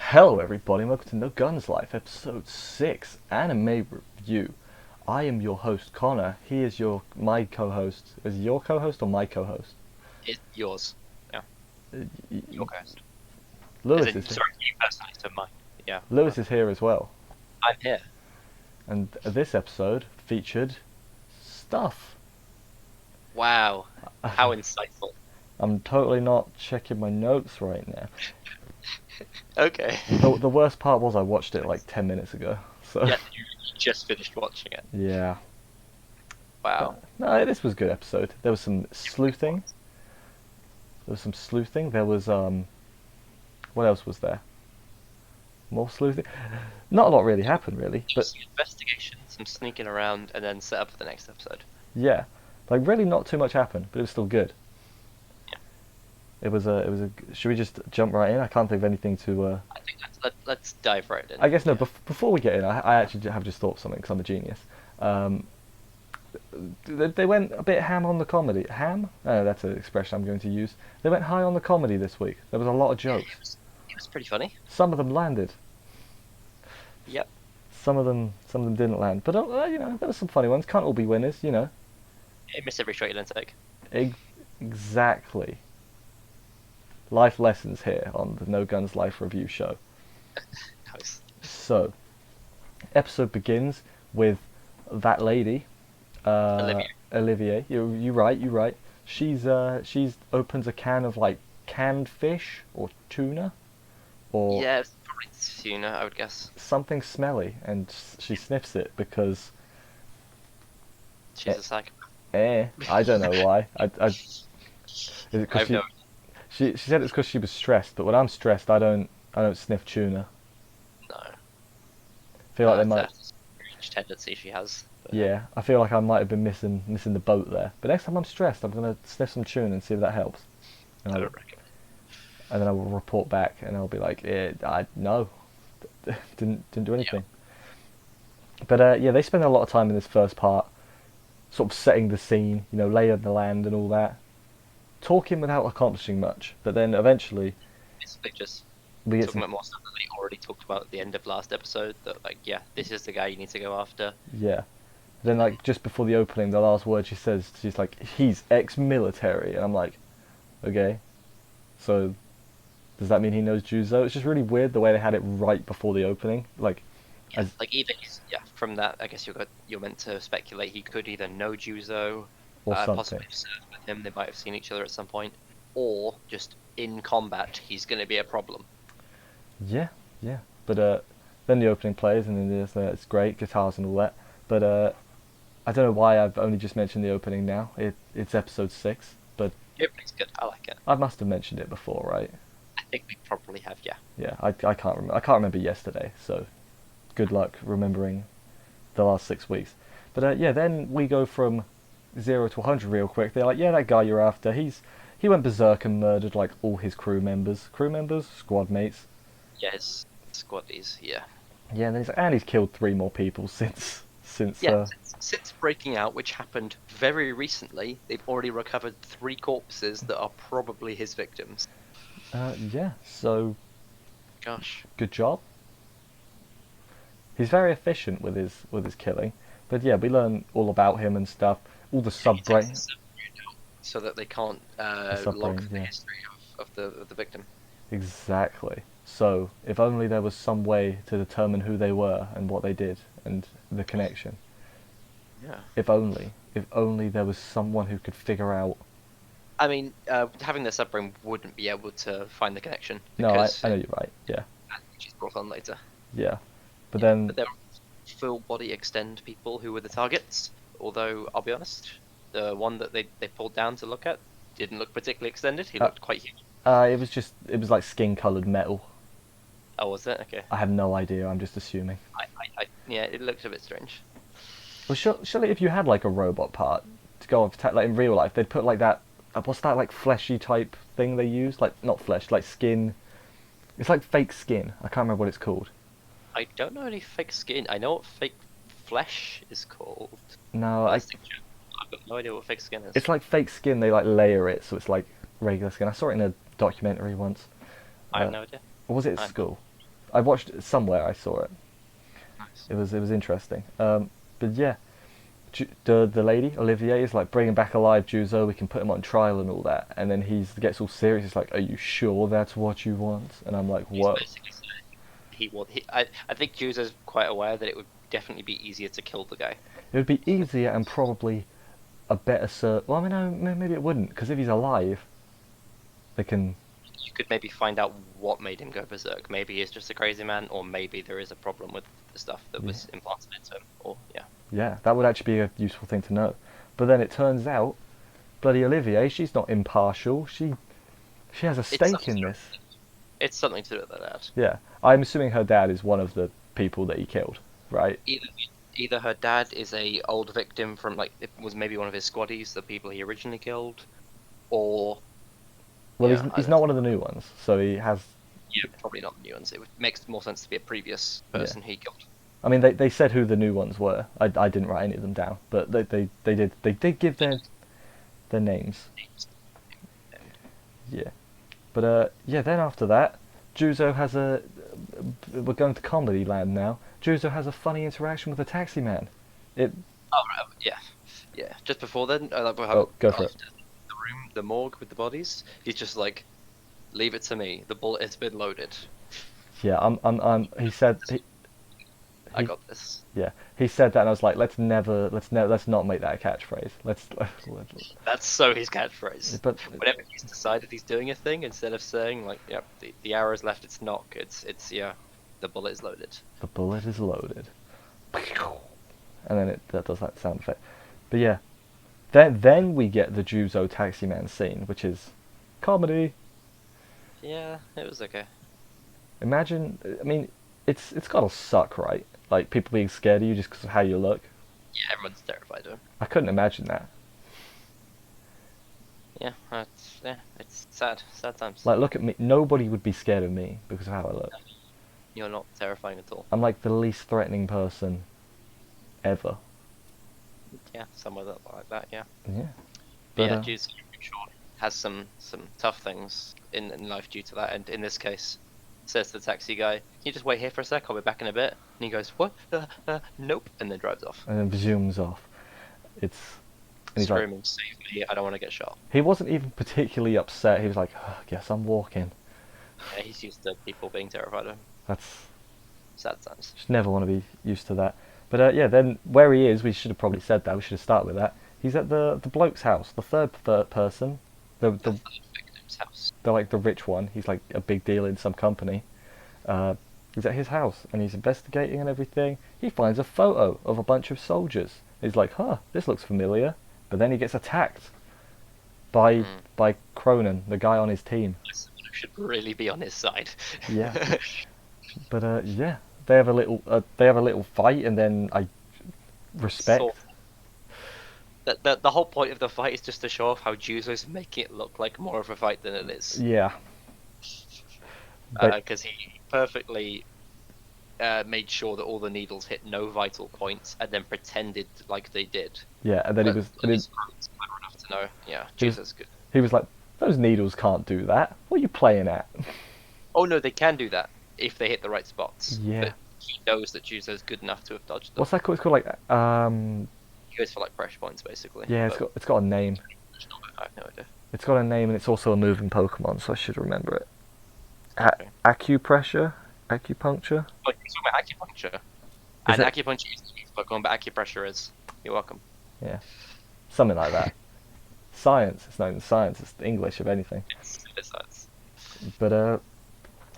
Hello everybody, and welcome to No Guns Life, episode 6, anime review. I am your host Connor, he is my co-host. Is he your co-host or my co-host? It's yours. Yeah, your ghost. As Lewis in, is sorry, you personally, so mine. Yeah, Lewis is here as well. I'm here. And this episode featured stuff. Wow, how insightful. I'm totally not checking my notes right now. Okay. The worst part was I watched it like 10 minutes ago, so Yeah, you just finished watching it. yeah. Wow. But, no, this was a good episode. There was some sleuthing. There was what else was there? More sleuthing. Not a lot really happened, really, but Some investigation, some sneaking around, and then set up for the next episode. yeah, like really not too much happened, but it was still good. Yeah. It was a. Should we just jump right in? I can't think of anything to. I think let's dive right in. I guess no. Yeah. Before we get in, I actually have just thought of something because I'm a genius. Um, they went a bit ham on the comedy. Ham? Oh, that's an expression I'm going to use. They went high on the comedy this week. There was a lot of Yeah, jokes. it was pretty funny. Some of them landed. Yep. Some of them didn't land. But there were some funny ones. Can't all be winners, you know. It missed every shot you didn't take. Exactly. Life lessons here on the No Guns Life review show. Nice. So, episode begins with that lady, Olivia. Olivier. You right. You right. She's opens a can of like canned fish or tuna or Yeah, it's probably tuna, I would guess. something smelly, and she sniffs it because She's a psychopath. I don't know why. Is it because I've no. she said it's because she was stressed, but when I'm stressed, I don't sniff tuna. No. I feel like they might. That's a strange tendency she has. But, Yeah, I feel like I might have been missing the boat there. But next time I'm stressed, I'm gonna sniff some tuna and see if that helps. And, I I'll, don't reckon. and then I will report back, and I'll be like, yeah, I no, didn't do anything. But yeah, they spend a lot of time in this first part, sort of setting the scene, laying the land and all that, talking without accomplishing much. But then eventually Basically, just we get talking some, about more stuff that they already talked about at the end of last episode. That like, yeah, this is the guy you need to go after. yeah. Then like just before the opening, the last word she says, she's like, he's ex-military, and I'm like, okay, so does that mean he knows Juzo? It's just really weird the way they had it right before the opening, like, Yeah, as like either from that, I guess you're meant to speculate he could either know Juzo, or something. possibly have served with him. They might have seen each other at some point, or just in combat, he's going to be a problem. Yeah, yeah. But then the opening plays, and then it's great guitars and all that. But I don't know why I've only just mentioned the opening now. It's episode 6, but Yep, it's good. I like it. I must have mentioned it before, right? I think we probably have. Yeah. Yeah, I can't remember. I can't remember yesterday, so good luck remembering the last 6 weeks. But yeah, then we go from 0 to 100 real quick. They're like, yeah, that guy you're after, he went berserk and murdered like all his crew members, squad mates. Yeah, his squaddies. Yeah. Yeah, and then and he's killed 3 more people since Yeah, since breaking out, which happened very recently, they've already recovered 3 corpses that are probably his victims. yeah. So Gosh. good job. He's very efficient with his killing. But yeah, we learn all about him and stuff. All the He sub takes brain, the submarine out so that they can't sub log brains, the yeah. history of the victim. Exactly. So if only there was some way to determine who they were and what they did and the connection. Yeah. If only there was someone who could figure out. I mean, having the submarine wouldn't be able to find the connection No, because I know you're right. Yeah, she's brought on later. yeah. But then But there were full body extend people who were the targets. Although I'll be honest, the one that they pulled down to look at didn't look particularly extended. He looked quite huge. it was like skin colored metal. Oh, was it? Okay. I have no idea. I'm just assuming. Yeah, it looked a bit strange. Well, surely if you had like a robot part to go on, like in real life, they'd put like that. What's that like fleshy type thing they use? Like not flesh, like skin. It's like fake skin. I can't remember what it's called. I don't know any fake skin. I know what fake flesh is called. No, Plastic chip. I've got no idea what fake skin is. it's like fake skin. They like layer it, so it's like regular skin. I saw it in a documentary once. I have no idea. Or was it at I'm- school? I watched it somewhere. I saw it. Nice. It was interesting. But yeah, the lady Olivier is like bringing back alive Juzo. We can put him on trial and all that. And then he gets all serious. He's like, "Are you sure that's what you want?" And I'm like, He's "Whoa." basically saying I think Juzo's quite aware that it would definitely be easier to kill the guy. It would be easier and probably a better Well, I mean, no, maybe it wouldn't, because if he's alive, they can. You could maybe find out what made him go berserk. Maybe he's just a crazy man, or maybe there is a problem with the stuff that Yeah. was implanted into him. Or yeah, Yeah, that would actually be a useful thing to know. But then it turns out, bloody Olivier, she's not impartial. She has a it's stake in something, this. it's something to do with that. Yeah, I'm assuming her dad is one of the people that he killed, right? Either her dad is a old victim from like it was maybe one of his squaddies, the people he originally killed, or Well, yeah, he's not one of the new ones, so he has. yeah, probably not the new ones. It makes more sense to be a previous person he killed. I mean, they said who the new ones were. I didn't write any of them down, but they did give their names. Yeah, but yeah. Then after that, Juzo has a. We're going to comedy land now. Juzo has a funny interaction with a taxi man. It. Oh, right, yeah, yeah. Just before then, Oh, go for it. after the room, the morgue with the bodies, he's just like, "Leave it to me. The bullet has been loaded. Yeah, he said. I got this." Yeah, he said that, and I was like, let's not make that a catchphrase. Let's. That's so his catchphrase. But Whenever he's decided he's doing a thing, instead of saying like, "Yep, the arrow's left its nock," it's yeah, the bullet is loaded. the bullet is loaded, and then that does that sound effect. But yeah, then we get the Juzo taxi man scene, which is comedy. Yeah, it was okay. Imagine, I mean, it's gotta suck, right? Like people being scared of you just because of how you look. Yeah, everyone's terrified of him. I couldn't imagine that. Yeah, it's sad times. Like, look at me. Nobody would be scared of me because of how I look. You're not terrifying at all. I'm like the least threatening person ever. Yeah, somewhere like that. Yeah. Yeah. But yeah, uh, Jude's sure has some tough things in life due to that, and in this case, says to the taxi guy, "Can you just wait here for a sec? I'll be back in a bit." And he goes, "What? Nope," and then drives off. and then zooms off. It's. And he's like, Screaming, "Save me! I don't want to get shot." he wasn't even particularly upset. He was like, oh, guess I'm walking. Yeah, he's used to people being terrified of him. That's Sad times. just never want to be used to that. But yeah, then where he is, we should have probably said that. We should have started with that. He's at the bloke's house, the third person, the Victim's house. like the rich one. He's like a big deal in some company. He's at his house and he's investigating and everything. He finds a photo of a bunch of soldiers. He's like, huh, this looks familiar. But then he gets attacked by Cronin, the guy on his team. Someone who should really be on his side. Yeah. But yeah, they have a little fight, and then I respect. The whole point of the fight is just to show off how Juzo's making it look like more of a fight than it is. Yeah. Because he perfectly made sure that all the needles hit no vital points, and then pretended like they did. Yeah, and then he was. He's clever enough to know. Yeah, Juzo's good. He was like, those needles can't do that. What are you playing at? Oh no, they can do that if they hit the right spots. Yeah. But he knows that Juzo's good enough to have dodged them. What's that called? It's called like He goes for like pressure points basically. Yeah, but it's got a name. I have no idea. It's got a name, and it's also a moving Pokemon, so I should remember it. Okay. Acupressure, acupuncture. Oh, you're talking about acupuncture. Is And it- acupuncture is Pokemon, but acupressure is. You're welcome. Yeah, something like that. Science. It's not even science. It's English, if anything. It's science. But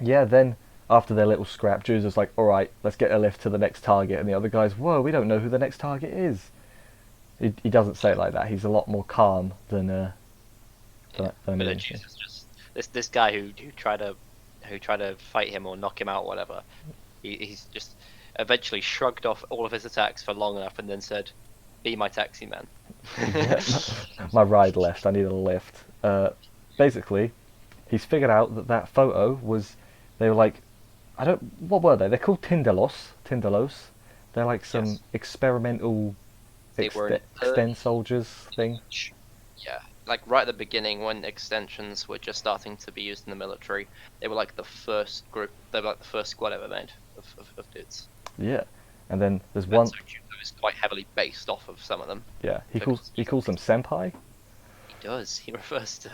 yeah. Then after their little scrap, Juzo's like, "All right, let's get a lift to the next target," and the other guy's, "Whoa, we don't know who the next target is." He doesn't say it like that. He's a lot more calm than But me. then Jesus just this guy who tried to fight him or knock him out, or whatever. He's just eventually shrugged off all of his attacks for long enough, and then said, "Be my taxi man." Yeah. My ride left. I need a lift. Basically, he's figured out that photo was. They were like, what were they? They're called Tindalos. They're like some Yes. experimental They were an extend soldiers thing. Yeah, like right at the beginning when extensions were just starting to be used in the military, they were like the first group. They were like the first squad ever made of dudes. Yeah, and then there's And one. so Juzo is quite heavily based off of some of them. Yeah, Because he calls them senpai. he does. He refers to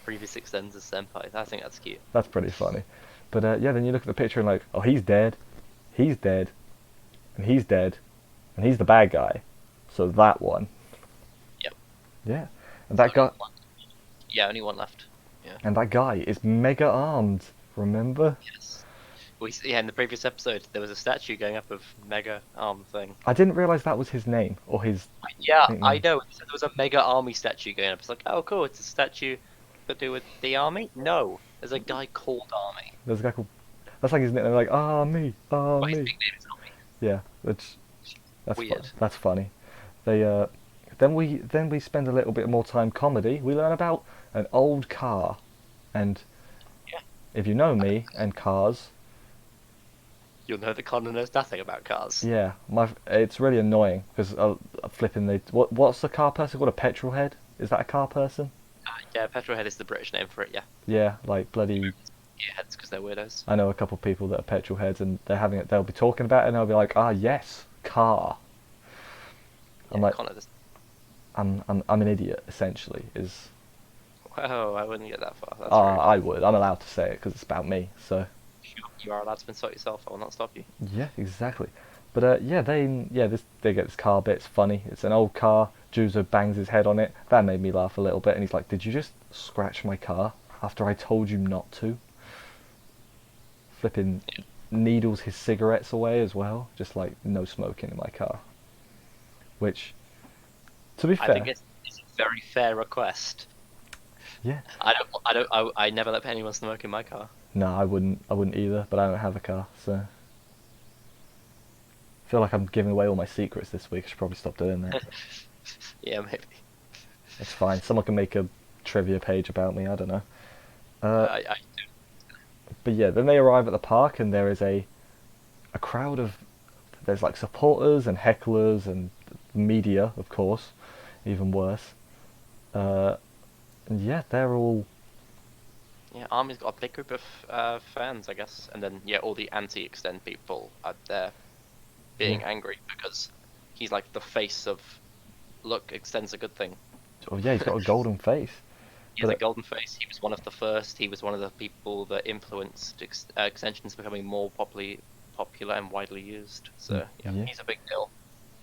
previous extends as senpai. I think that's cute. That's pretty funny. But yeah, then you look at the picture and like, oh, he's dead, and he's dead, and he's the bad guy. So that one. Yep. Yeah, and that guy. Yeah, only one left. Yeah. And that guy is mega armed. Remember? Yes. Yeah, in the previous episode, there was a statue going up of Mega Arm thing. I didn't realize that was his name or his. Yeah, nickname. I know. There was a Mega Army statue going up. It's like, oh, cool. It's a statue to do with the army. No, there's a guy called Army. There's a guy called. That's like his nickname. Like, me, But his me. nickname is Army. Yeah, that's Weird. That's funny. They then we spend a little bit more time comedy. We learn about an old car, and Yeah. if you know me and cars, You'll know that Connor knows nothing about cars. yeah, it's really annoying because flipping what's the car person called, a petrol head? Is that a car person? Yeah, Petrolhead is the British name for it. Yeah. Yeah, like bloody. Yeah, heads because they're weirdos. I know a couple of people that are petrol heads, and they're having it. They'll be talking about it, and they'll be like, "Ah, yes, car." I'm Yeah, like, Connor does. I'm an idiot. Essentially, is. Whoa, I wouldn't get that far. That's I would. I'm allowed to say it because it's about me. So. You are allowed to insult yourself. I will not stop you. Yeah, exactly. But they get this car bit. It's funny. It's an old car. Juzo bangs his head on it. That made me laugh a little bit. And he's like, "Did you just scratch my car after I told you not to?" Flipping needles his cigarettes away as well. Just like, no smoking in my car. Which, to be fair, I think it's a very fair request. yeah. I never let anyone smoke in my car. No, I wouldn't either. But I don't have a car, so. I feel like I'm giving away all my secrets this week. I should probably stop doing that. Yeah, maybe. It's fine. Someone can make a trivia page about me. I don't know. I But yeah, then they arrive at the park, and there is a crowd of. There's like supporters and hecklers and media, of course, even worse. And yeah, they're all. Yeah, Army's got a big group of fans, I guess, and then yeah, all the anti-extend people are there, being Yeah. angry because he's like the face of, look, extend's a good thing. Oh yeah, he's got a golden face. He has But a golden face. He was one of the first. He was one of the people that influenced extensions becoming more popular and widely used. So yeah, Yeah. he's a big deal.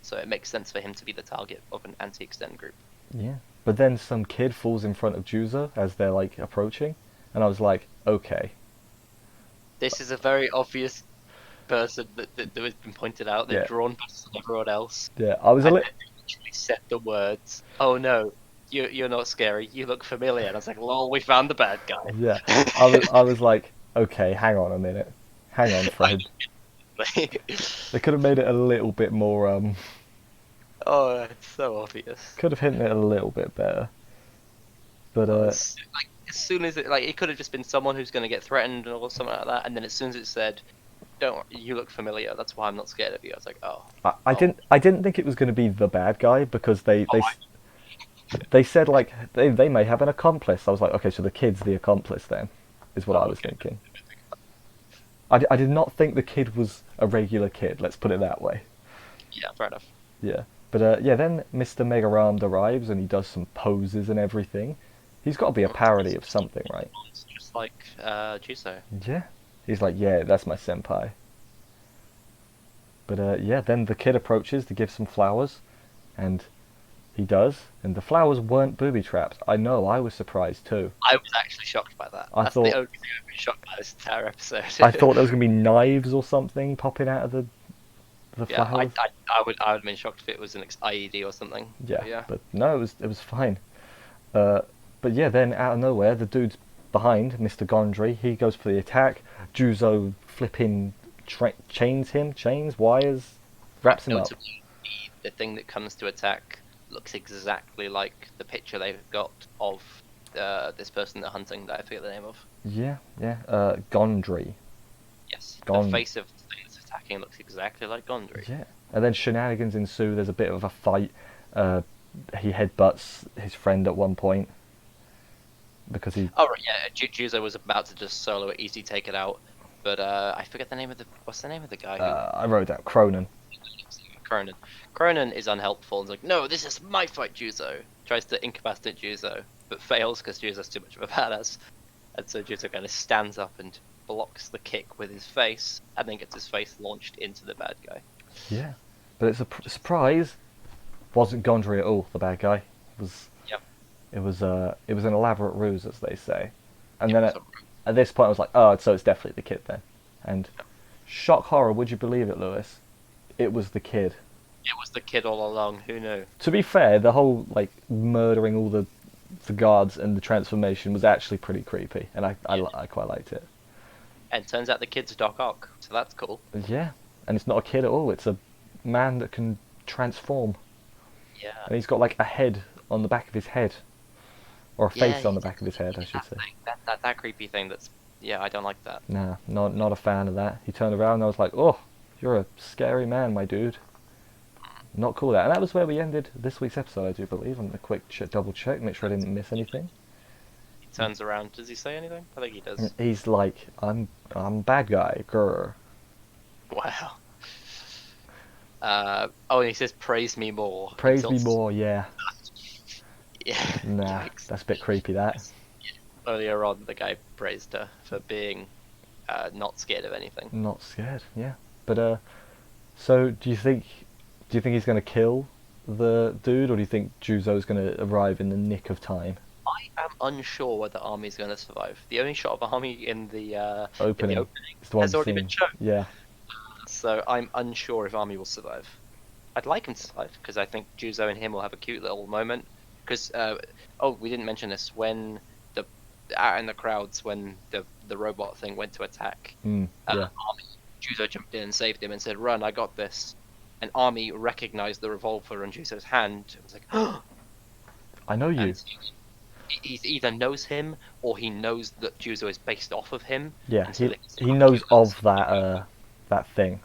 So it makes sense for him to be the target of an anti-extend group. Yeah. But then some kid falls in front of Juzo as they're like approaching, and I was like, okay. This is a very obvious person that has been pointed out. They've Yeah. drawn past everyone else. Yeah, I was a And little. then they literally said the words, "Oh no, you're not scary. You look familiar." And I was like, "Lol, we found the bad guy." Yeah, I was like, okay, hang on a minute, hang on, Fred. They could have made it a little bit more. Oh, it's so obvious. Could have hidden it a little bit better. But Like as soon as it could have just been someone who's going to get threatened or something like that, and then as soon as it said, "Don't you look familiar? That's why I'm not scared of you." I was like, "Oh." I didn't think it was going to be the bad guy because they said like they may have an accomplice. I was like, okay, so the kid's the accomplice then, is what I was thinking. I did not think the kid was a regular kid. Let's put it that way. Yeah, fair enough. Yeah, but yeah, then Mr. Mega Armed arrives and he does some poses and everything. He's got to be a parody of something, right? It's just like Juso. Yeah. He's like, yeah, that's my senpai. But yeah, then the kid approaches to give some flowers, and he does, and the flowers weren't booby traps. I know, I was surprised too. I was actually shocked by that. I That's thought- the only thing I've been shocked by this entire episode. I thought there was gonna be knives or something popping out of the Yeah, flowers. I would have been shocked if it was an IED or something. Yeah, but no, it was fine. But yeah, then out of nowhere, the dude's behind Mr. Gondry. He goes for the attack. Juzo flipping chains, wires, wraps him up. Notably, the thing that comes to attack looks exactly like the picture they've got of this person they're hunting that I forget the name of. Yeah. Gondry. Yes, Gon- the face of the thing that's attacking looks exactly like Gondry. Yeah. And then shenanigans ensue. There's a bit of a fight. He headbutts his friend at one point. because he. Oh, right, yeah. Juzo was about to just solo it, easy take it out, but I forget the name of the. What's the name of the guy who? I wrote down Cronin. Cronin. Cronin is unhelpful and is like, no, this is my fight, Juzo. Tries to incapacitate Juzo, but fails because Juzo's too much of a badass. And so Juzo kind of stands up and blocks the kick with his face, and then gets his face launched into the bad guy. Yeah, but it's a surprise. Wasn't Gondry at all the bad guy? It was. Yep. It was an elaborate ruse, as they say. And Yep, then so- at this point, I was like, oh, so it's definitely the kid then. And shock horror, would you believe it, Lewis? It was the kid. It was the kid all along. Who knew? To be fair, the whole like murdering all the guards and the transformation was actually pretty creepy, and I quite liked it. And turns out the kid's Doc Ock, so that's cool. Yeah, and it's not a kid at all. It's a man that can transform, Yeah. and he's got like a head on the back of his head, or a face Yeah, on the back of his head, I should that say. thing, that creepy thing. That's I don't like that. Nah, not a fan of that. He turned around and I was like, oh, you're a scary man, my dude. Not cool that. And that was where we ended this week's episode, I do believe. I'm gonna quick double check, make sure I didn't miss anything. He turns around. Does he say anything? I think he does. He's like, I'm bad guy, grr. Wow. And he says, "Praise me more." Praise me Until- more, yeah. Yeah. Nah, Yikes. that's a bit creepy, that. Earlier on, the guy praised her for being not scared of anything. Not scared, yeah. But, so do you think he's gonna kill the dude, or do you think Juzo's gonna arrive in the nick of time? I am unsure whether Army's going to survive. The only shot of Army in the Opening. opening It's the one has already been scene. shown. Yeah. So I'm unsure if Army will survive. I'd like him to survive because I think Juzo and him will have a cute little moment. Because we didn't mention this when out in the crowds when the robot thing went to attack. Yeah. Army, Juzo jumped in and saved him and said, "Run, I got this." And Army recognized the revolver on Juzo's hand. It was like, I know you. and he either knows him or he knows that Juzo is based off of him. Yeah, and so he knows of that thing,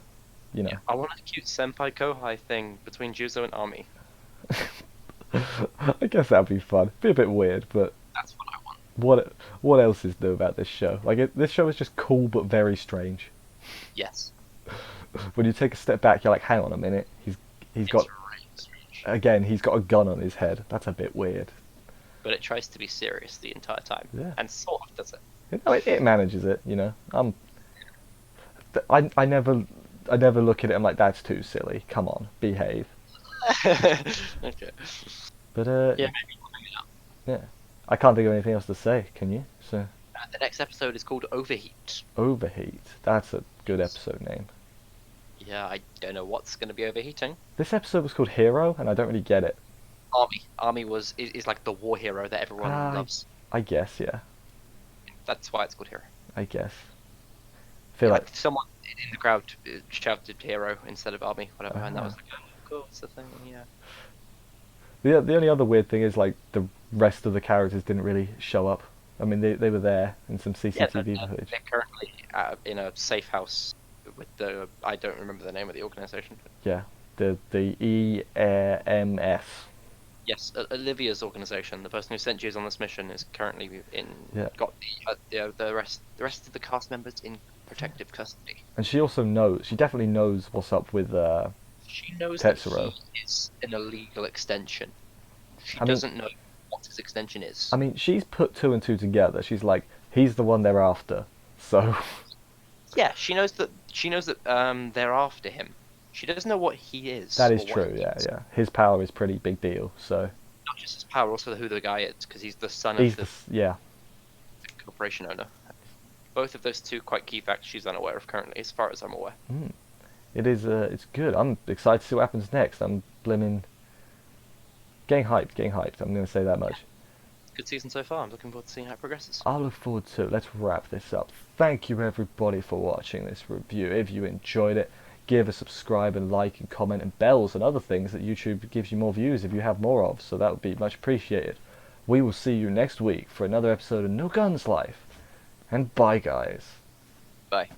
you know. I want a cute senpai kohai thing between Juzo and Army. I guess that'd be fun. Be a bit weird, but That's what I want. what else is new about this show? Like this show is just cool but very strange. Yes. When you take a step back, you're like, hang on a minute. He's got It's really strange. again. He's got a gun on his head. That's a bit weird. But it tries to be serious the entire time. Yeah. And sort of does it. You know, it manages it. You know, I never look at it. I'm like, that's too silly. Come on, behave. Okay. But Yeah, maybe we'll hang it up. yeah, I can't think of anything else to say. Can you? So The next episode is called Overheat. Overheat. That's a good episode name. Yeah, I don't know what's going to be overheating. This episode was called Hero, and I don't really get it. Army is like the war hero that everyone Ah, loves. I guess, yeah. That's why it's called Hero. I guess. I feel like someone in the crowd shouted Hero instead of Army, whatever, and that was Ah. like, oh, cool, it's the thing, yeah. the only other weird thing is like the rest of the characters didn't really show up. I mean, they were there in some Yeah, CCTV footage. they're currently in a safe house with I don't remember the name of the organization. Yeah, the EMS. Yes, Olivia's organization, the person who sent Juice on this mission, is currently Yeah. got the rest of the cast members in protective custody. And she also knows. She definitely knows what's up with. She knows Tetsuro. that he is an illegal extension. She I mean- doesn't know what his extension is. I mean, she's put two and two together. She's like, he's the one they're after. So Yeah, she knows that they're after him. She doesn't know what he is. that is or what true. he Yeah, is. yeah. His power is pretty big deal. So Not just his power, also who the guy is, because he's the son he's of yeah. the corporation owner. Both of those two quite key facts she's unaware of currently, as far as I'm aware. It is. It's good. I'm excited to see what happens next. I'm blimmin' getting hyped. I'm gonna say that much. Good season so far. I'm looking forward to seeing how it progresses. I look forward to it. Let's wrap this up. Thank you everybody for watching this review. If you enjoyed it, give a subscribe and like and comment and bells and other things that YouTube gives you more views if you have more of. So that would be much appreciated. We will see you next week for another episode of No Guns Life. And bye guys. Bye.